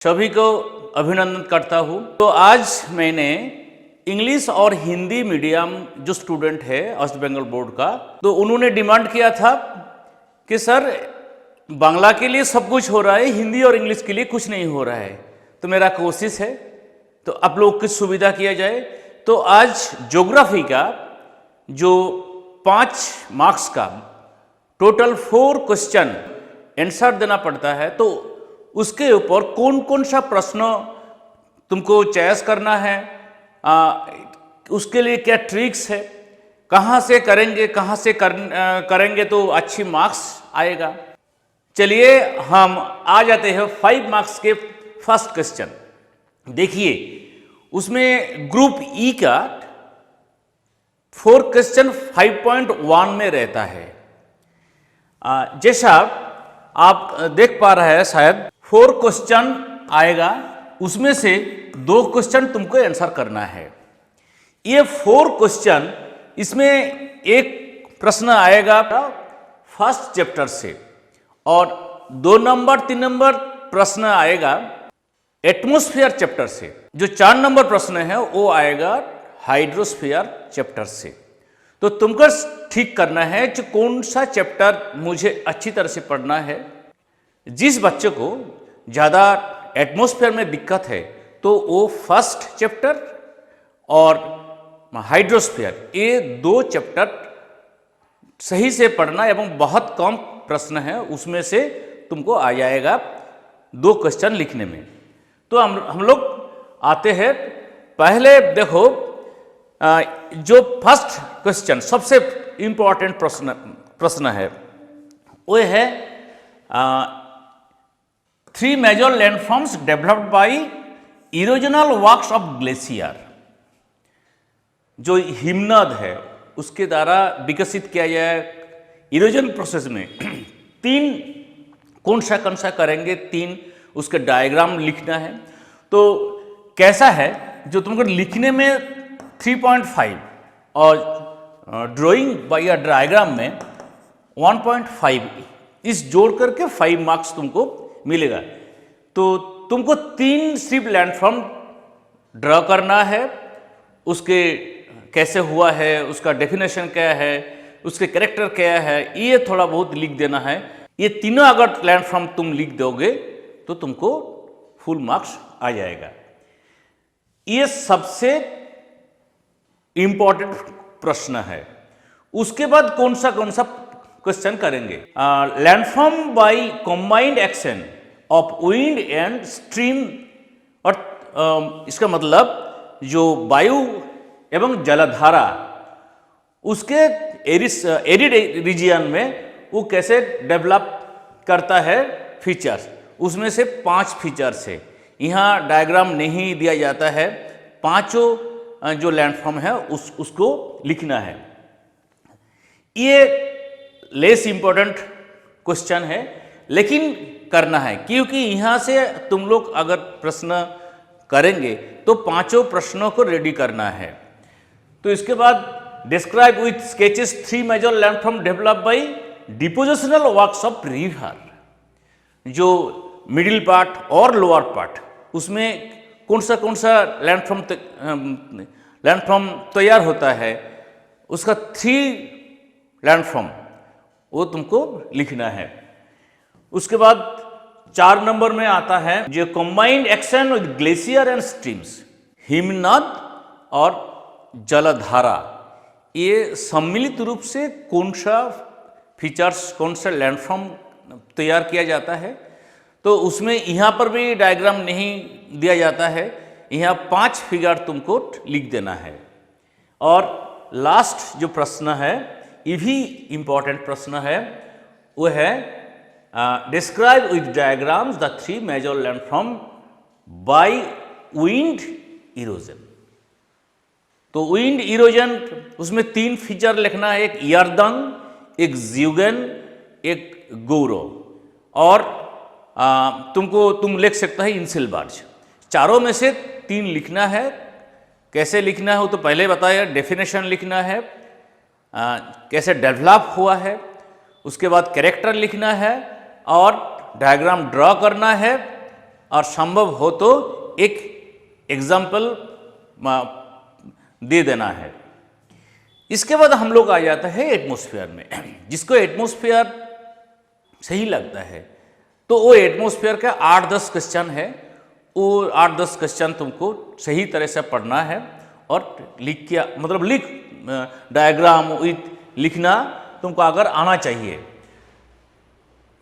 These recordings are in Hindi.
सभी को अभिनंदन करता हूँ। तो आज मैंने इंग्लिश और हिंदी मीडियम जो स्टूडेंट है वेस्ट बंगाल बोर्ड का, तो उन्होंने डिमांड किया था कि सर बांग्ला के लिए सब कुछ हो रहा है, हिंदी और इंग्लिश के लिए कुछ नहीं हो रहा है। तो मेरा कोशिश है तो आप लोग की सुविधा किया जाए। तो आज ज्योग्राफी का जो 5 मार्क्स का टोटल 4 क्वेश्चन आंसर देना पड़ता है, तो उसके ऊपर कौन कौन सा प्रश्न तुमको चॉइस करना है, उसके लिए क्या ट्रिक्स है, कहाँ से करेंगे, कहाँ से करेंगे तो अच्छी मार्क्स आएगा। चलिए हम आ जाते हैं 5 मार्क्स के फर्स्ट क्वेश्चन। देखिए उसमें ग्रुप ई का 4 क्वेश्चन 5.1 में रहता है। जैसा आप देख पा रहे हैं, शायद 4 क्वेश्चन आएगा, उसमें से 2 क्वेश्चन तुमको आंसर करना है। ये 4 क्वेश्चन, इसमें एक प्रश्न आएगा फर्स्ट चैप्टर से और 2 नंबर 3 नंबर प्रश्न आएगा एटमॉस्फेयर चैप्टर से। जो 4 नंबर प्रश्न है वो आएगा हाइड्रोस्फीयर चैप्टर से। तो तुमको ठीक करना है कि कौन सा चैप्टर मुझे अच्छी तरह से पढ़ना है। जिस बच्चे को ज़्यादा एटमॉस्फेयर में दिक्कत है तो वो फर्स्ट चैप्टर और हाइड्रोस्फीयर, ये 2 चैप्टर सही से पढ़ना एवं बहुत कम प्रश्न है, उसमें से तुमको आ जाएगा 2 क्वेश्चन लिखने में। तो हम लोग आते हैं पहले। देखो जो फर्स्ट क्वेश्चन सबसे इम्पोर्टेंट प्रश्न है वो है 3 major landforms developed by erosional works of glacier. जो हिमनद है उसके द्वारा विकसित किया जाए इरोजन प्रोसेस में 3 कौन सा करेंगे, 3 उसके डायग्राम लिखना है। तो कैसा है, जो तुमको लिखने में 3.5 और ड्राइंग बाय डायग्राम में 1.5, इस जोड़ करके 5 मार्क्स तुमको मिलेगा। तो तुमको 3 सिर्फ लैंडफॉर्म ड्रॉ करना है, उसके कैसे हुआ है, उसका डेफिनेशन क्या है, उसके कैरेक्टर क्या है, ये थोड़ा बहुत लिख देना है। ये तीनों अगर लैंडफॉर्म तुम लिख दोगे तो तुमको फुल मार्क्स आ जाएगा। ये सबसे इंपॉर्टेंट प्रश्न है। उसके बाद कौन सा क्वेश्चन करेंगे, landform by combined action of wind and stream. और इसका मतलब जो वायु एवं जलधारा उसके एरिड रीजियन में वो कैसे डेवलप करता है फीचर्स, उसमें से 5 फीचर्स है। यहाँ डायग्राम नहीं दिया जाता है, 5 जो लैंडफॉर्म है उसको लिखना है। ये लेस इंपॉर्टेंट क्वेश्चन है लेकिन करना है, क्योंकि यहाँ से तुम लोग अगर प्रश्न करेंगे तो 5 प्रश्नों को रेडी करना है। तो इसके बाद describe with sketches 3 major landform develop by depositional works of river. जो मिडिल पार्ट और लोअर पार्ट, उसमें कौन सा लैंडफॉर्म तैयार होता है, उसका 3 लैंडफॉर्म वो तुमको लिखना है। उसके बाद 4 नंबर में आता है जो combined action with glacier and streams. हिमनद और जलधारा, ये सम्मिलित रूप से कौन सा फीचर्स, कौन सा लैंडफॉर्म तैयार किया जाता है। तो उसमें यहाँ पर भी डायग्राम नहीं दिया जाता है, यहाँ 5 फिगर तुमको लिख देना है। और लास्ट जो प्रश्न है, ये भी इम्पॉर्टेंट प्रश्न है, वो है describe with diagrams the 3 major landform by wind erosion. तो विंड इरोजन, उसमें 3 फीचर लिखना है, एक यर्दंग, एक ज्यूगन, एक गौरव। और तुम लिख सकता है इंसिलबार्ज। चारों में से 3 लिखना है। कैसे लिखना है वो तो पहले बताया, डेफिनेशन लिखना है, कैसे डेवलप हुआ है, उसके बाद कैरेक्टर लिखना है और डायग्राम ड्रॉ करना है और संभव हो तो एक एग्जाम्पल दे देना है। इसके बाद हम लोग आ जाता है एटमॉस्फेयर में। जिसको एटमॉस्फेयर सही लगता है तो वो एटमॉस्फेयर का 8-10 क्वेश्चन है, वो 8-10 क्वेश्चन तुमको सही तरह से पढ़ना है और लिख के मतलब डायग्राम विथ लिखना तुमको अगर आना चाहिए।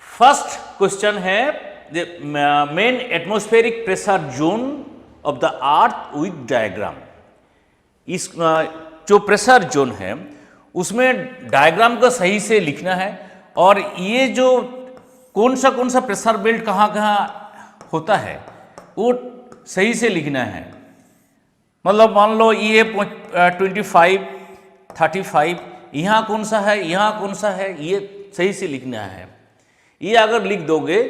फर्स्ट क्वेश्चन है main atmospheric pressure zone of the earth with diagram. इस जो प्रेशर जोन है उसमें डायग्राम का सही से लिखना है और ये जो कौन सा प्रेशर बेल्ट कहाँ कहाँ होता है वो सही से लिखना है। मतलब मान लो ये 25, 35 यहाँ कौन सा है, यहाँ कौन सा है, ये सही से लिखना है। ये अगर लिख दोगे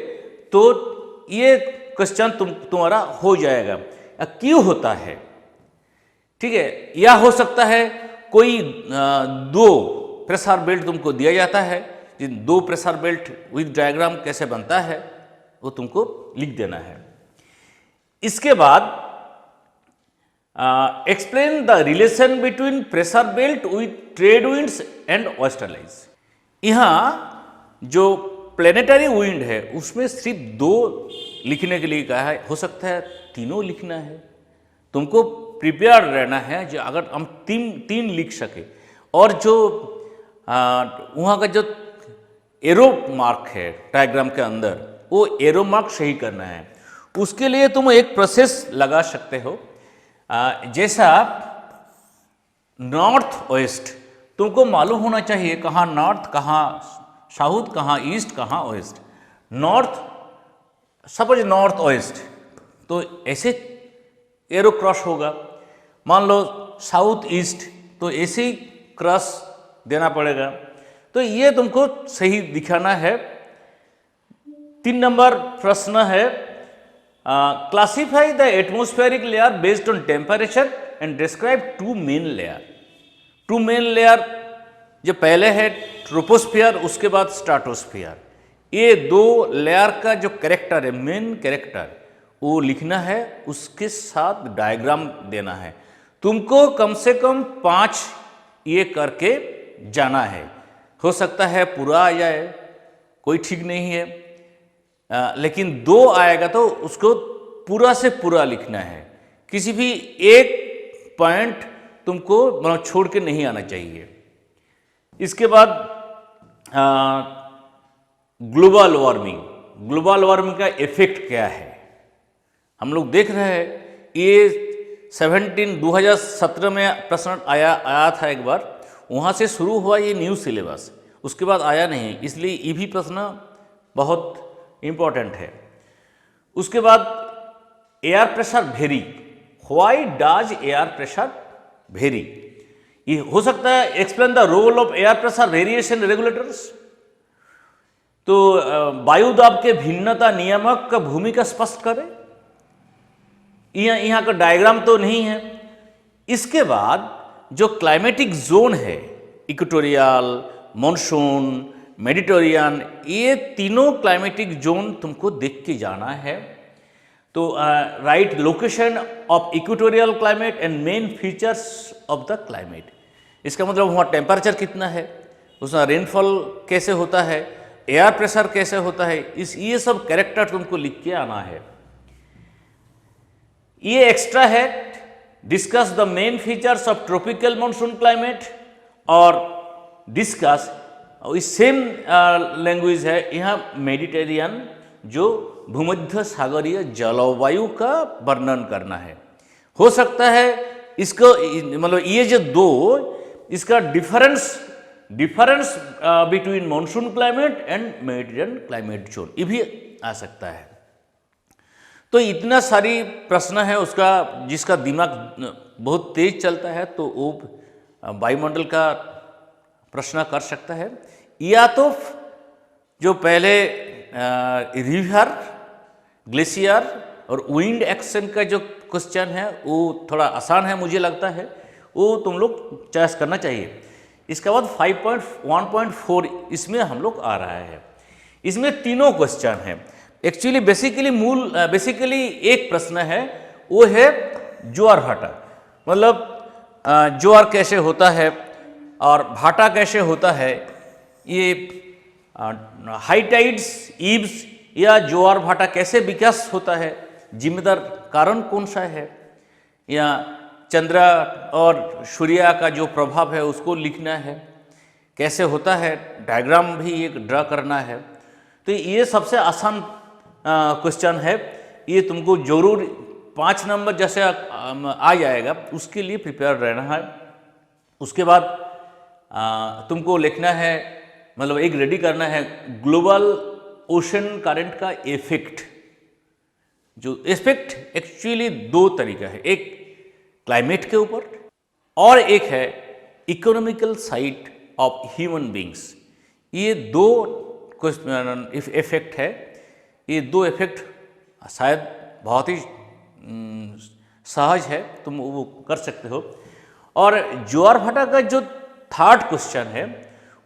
तो ये क्वेश्चन तुम्हारा हो जाएगा। क्यों होता है, ठीक है। या हो सकता है कोई 2 प्रेशर बेल्ट तुमको दिया जाता है, जिन 2 प्रेशर बेल्ट विथ डायग्राम कैसे बनता है वो तुमको लिख देना है। इसके बाद explain the relation between pressure belt with trade winds and westerlies. यहाँ जो प्लेनेटरी विंड है उसमें सिर्फ 2 लिखने के लिए कहा है, हो सकता है 3 लिखना है। तुमको प्रिपेयर रहना है जो अगर हम 3 लिख सके। और जो वहाँ का जो एरो मार्क है डायग्राम के अंदर वो एरो मार्क सही करना है। उसके लिए तुम एक प्रोसेस लगा सकते हो, जैसा नॉर्थ वेस्ट तुमको मालूम होना चाहिए कहाँ नॉर्थ, कहाँ साउथ, कहाँ ईस्ट, कहाँ west. North suppose north west तो ऐसे एरो क्रॉस होगा। मान लो साउथ ईस्ट तो ऐसे ही क्रॉस देना पड़ेगा। तो ये तुमको सही दिखाना है। 3 नंबर प्रश्न है classify the atmospheric layer based on temperature and describe 2 main layer. 2 main layer जो पहले है ट्रोपोस्फियर, उसके बाद स्ट्राटोस्फियर। ये 2 लेयर का जो कैरेक्टर है, मेन कैरेक्टर, वो लिखना है, उसके साथ डायग्राम देना है। तुमको कम से कम 5 ये करके जाना है। हो सकता है पूरा आ जाए, कोई ठीक नहीं है, लेकिन 2 आएगा तो उसको पूरा से पूरा लिखना है। किसी भी एक पॉइंट तुमको मतलब छोड़ के नहीं आना चाहिए। इसके बाद ग्लोबल वार्मिंग। ग्लोबल वार्मिंग का इफेक्ट क्या है हम लोग देख रहे हैं। ये 2017 में प्रश्न आया था एक बार, वहाँ से शुरू हुआ ये न्यू सिलेबस, उसके बाद आया नहीं, इसलिए ये भी प्रश्न बहुत इम्पोर्टेंट है। उसके बाद air pressure vary. Why does air pressure vary? ये हो सकता है explain the role of air pressure variation regulators. तो वायु दाब के भिन्नता नियामक का भूमिका स्पष्ट करें। यहाँ का डायग्राम तो नहीं है। इसके बाद जो क्लाइमेटिक जोन है, इक्वेटोरियल, मॉनसून, मेडिटेरियन, ये तीनों क्लाइमेटिक जोन तुमको देख के जाना है। तो right location of equatorial climate and main features of the climate. इसका मतलब वहाँ टेम्परेचर कितना है, उसमें रेनफॉल कैसे होता है, एयर प्रेशर कैसे होता है, ये सब कैरेक्टर तुमको लिख के आना है। ये एक्स्ट्रा है discuss the main features of tropical monsoon climate और डिस्कस, इस सेम लैंग्वेज है यहाँ मेडिटेरियन जो भूमध्य सागरीय जलवायु का वर्णन करना है। हो सकता है इसको मतलब ये जो 2 इसका difference between monsoon climate and Mediterranean climate zone ये भी आ सकता है। तो इतना सारी प्रश्न है उसका, जिसका दिमाग बहुत तेज चलता है तो वो वायुमंडल का प्रश्न कर सकता है। या तो जो पहले रिवर, ग्लेशियर और विंड एक्शन का जो क्वेश्चन है वो थोड़ा आसान है मुझे लगता है, वो तुम लोग चॉइस करना चाहिए। इसके बाद 5.1.4 इसमें हम लोग आ रहा है। इसमें तीनों क्वेश्चन हैं। एक्चुअली बेसिकली एक प्रश्न है, वो है ज्वार भाटा। मतलब ज्वार कैसे होता है और भाटा कैसे होता है, ये हाई टाइड्स, ईव्स या ज्वार भाटा कैसे विकास होता है, जिम्मेदार कारण कौन सा है, या चंद्र और सूर्य का जो प्रभाव है उसको लिखना है, कैसे होता है, डायग्राम भी एक ड्रा करना है। तो ये सबसे आसान क्वेश्चन है, ये तुमको जरूर 5 नंबर जैसे आ जाएगा, उसके लिए प्रिपेयर रहना है। उसके बाद तुमको लिखना है, मतलब एक रेडी करना है, ग्लोबल ओशन करंट का इफेक्ट। जो इफेक्ट एक्चुअली 2 तरीका है, एक क्लाइमेट के ऊपर और एक है economical side of human beings. ये 2 इफेक्ट है। ये 2 इफेक्ट शायद बहुत ही सहज है, तुम वो कर सकते हो। और ज्वार भाटा का जो 3rd क्वेश्चन है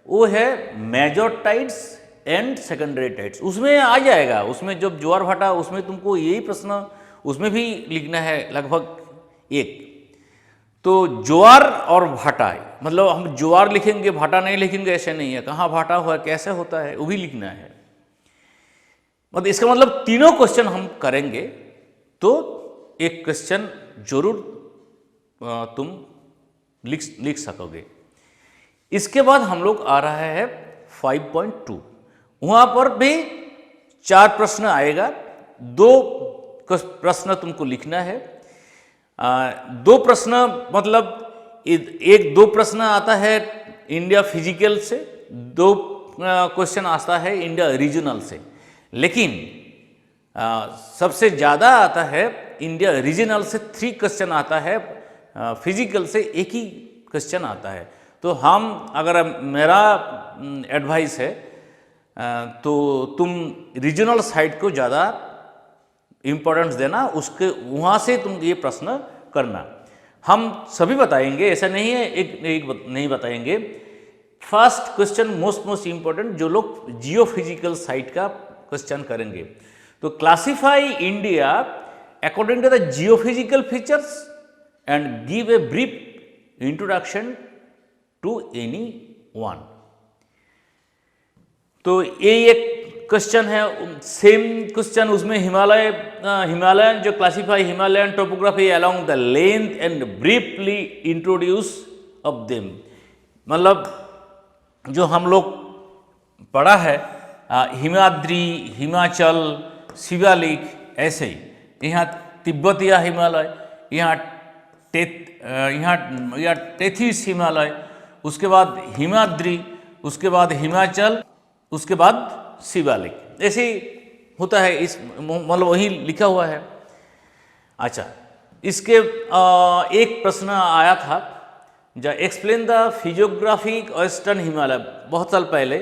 वो है major tides and secondary tides. उसमें आ जाएगा, उसमें जब ज्वार भाटा, उसमें तुमको यही प्रश्न उसमें भी लिखना है लगभग एक। तो ज्वार और भाटा, मतलब हम ज्वार लिखेंगे भाटा नहीं लिखेंगे ऐसे नहीं है, कहाँ भाटा हुआ कैसे होता है वो भी लिखना है। मतलब इसका मतलब तीनों क्वेश्चन हम करेंगे तो एक क्वेश्चन जरूर तुम लिख सकोगे। इसके बाद हम लोग आ रहा है 5.2। वहाँ पर भी 4 प्रश्न आएगा, 2 प्रश्न तुमको लिखना है। 2 प्रश्न मतलब 2 प्रश्न आता है इंडिया फिजिकल से, 2 क्वेश्चन आता है इंडिया रीजनल से, लेकिन सबसे ज़्यादा आता है इंडिया रीजनल से 3 क्वेश्चन आता है, फिजिकल से 1 ही क्वेश्चन आता है। तो हम, अगर मेरा एडवाइस है तो तुम रीजनल साइड को ज़्यादा इम्पोर्टेंस देना, उसके वहाँ से तुम ये प्रश्न करना। हम सभी बताएंगे, ऐसा नहीं है एक नहीं बताएंगे। फर्स्ट क्वेश्चन मोस्ट इम्पोर्टेंट, जो लोग जियो फिजिकल साइड का क्वेश्चन करेंगे। तो classify India according to the geophysical features and give a brief introduction to any one. तो ये एक क्वेश्चन है, सेम क्वेश्चन उसमें हिमालयन जो classify Himalayan topography along the length and briefly introduce of them. मतलब जो हम लोग पढ़ा है हिमाद्री, हिमाचल, शिवालिक, ऐसे ही यहाँ तिब्बतिया हिमालय, यहाँ टेथिस हिमालय, उसके बाद हिमाद्री, उसके बाद हिमाचल, उसके बाद शिवालिक, ऐसे होता है। इस मतलब वही लिखा हुआ है। अच्छा, इसके एक प्रश्न आया था, explain the physiographic western Himalaya, बहुत साल पहले।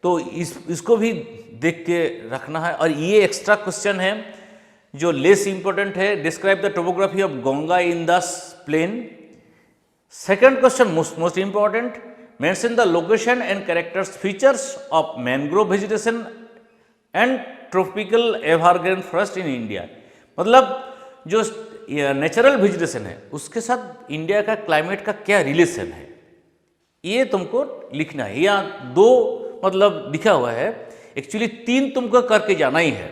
तो इसको भी देख के रखना है। और ये एक्स्ट्रा क्वेश्चन है जो लेस इंपॉर्टेंट है, describe the topography of Ganga in the plain. Second question most important, mention the location and characters features of mangrove vegetation and tropical evergreen forest in India. मतलब जो नेचुरल वेजिटेशन है उसके साथ इंडिया का क्लाइमेट का क्या रिलेशन है, ये तुमको लिखना है। यहाँ 2 मतलब लिखा हुआ है, एक्चुअली 3 तुमको करके जाना ही है।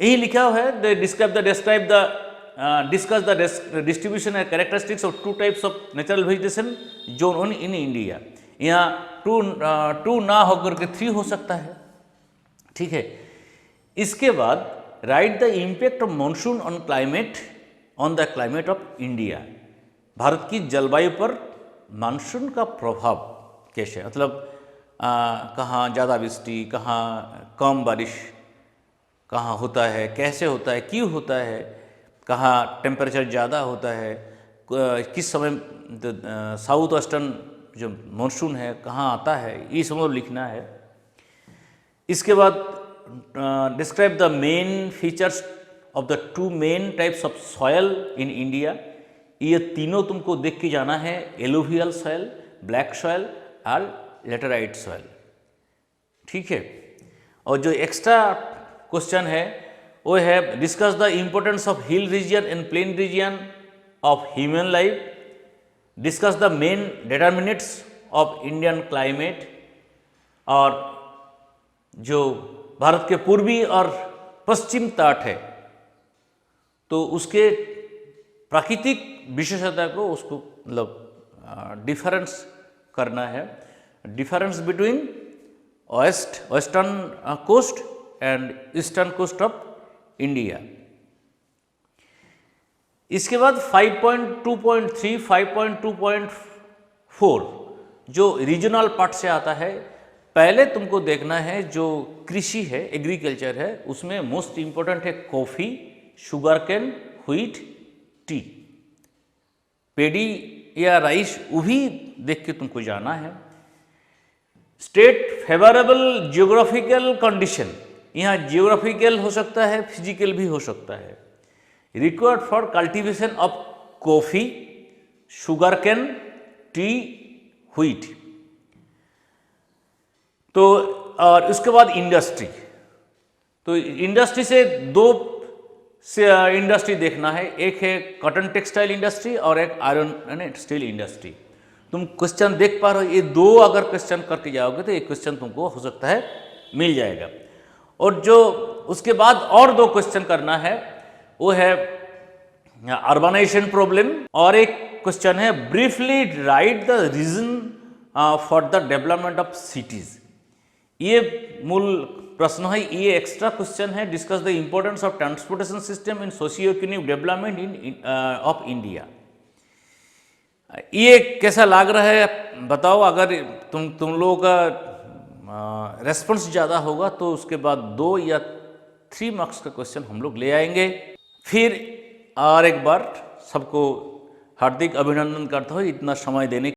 यही लिखा हुआ है, discuss the distribution and characteristics of 2 types of natural vegetation zone in India. यहाँ 2 ना होकर के 3 हो सकता है, ठीक है। इसके बाद right the impact of monsoon on the climate of India. Bharat की जलवायु पर मानसून का प्रभाव कैसे, मतलब कहाँ ज़्यादा वृष्टि, कहाँ कम बारिश, कहाँ होता है, कैसे होता है, क्यों होता है, कहाँ टेम्परेचर ज़्यादा होता है, किस समय साउथ वेस्टर्न जो मानसून है कहाँ आता है, ये सब लिखना है। इसके बाद describe the main features of the 2 main types of soil in India. ये तीनों तुमको देख के जाना है, एलुवियल सॉयल, ब्लैक सॉयल और लेटेराइट सॉयल, ठीक है। और जो एक्स्ट्रा क्वेश्चन है वो है discuss the importance of hill region and plain region of human life, discuss the main determinants of Indian climate, और जो भारत के पूर्वी और पश्चिम तट है तो उसके प्राकृतिक विशेषता को उसको मतलब डिफरेंस करना है, difference between western coast and eastern coast of India. इसके बाद 5.2.3, 5.2.4 जो रीजनल पार्ट से आता है, पहले तुमको देखना है जो कृषि है, एग्रीकल्चर है, उसमें मोस्ट इंपॉर्टेंट है coffee, sugar cane, wheat, tea, paddy या राइस, वो भी देख के तुमको जाना है। स्टेट फेवरेबल जियोग्राफिकल कंडीशन, यहाँ जियोग्राफिकल हो सकता है, फिजिकल भी हो सकता है, required for cultivation of coffee, sugar cane, tea, wheat. तो और उसके बाद इंडस्ट्री, तो इंडस्ट्री से दो से इंडस्ट्री देखना है, एक है कॉटन टेक्सटाइल इंडस्ट्री और एक आयरन एंड स्टील इंडस्ट्री। तुम क्वेश्चन देख पा रहे हो, ये दो अगर क्वेश्चन करके जाओगे तो एक क्वेश्चन तुमको हो सकता है मिल जाएगा। और जो उसके बाद और दो क्वेश्चन करना है वो है अर्बनाइजेशन प्रॉब्लम, और एक क्वेश्चन है briefly write the reason for the development of cities. ये मूल प्रश्न है, ये एक्स्ट्रा क्वेश्चन है। Discuss the importance of transportation system in socio economic development in of India. ये कैसा लग रहा है बताओ। अगर तुम लोगों का रेस्पॉन्स ज़्यादा होगा तो उसके बाद 2 या 3 मार्क्स का क्वेश्चन हम लोग ले आएंगे। फिर और एक बार सबको हार्दिक अभिनंदन करता हूँ इतना समय देने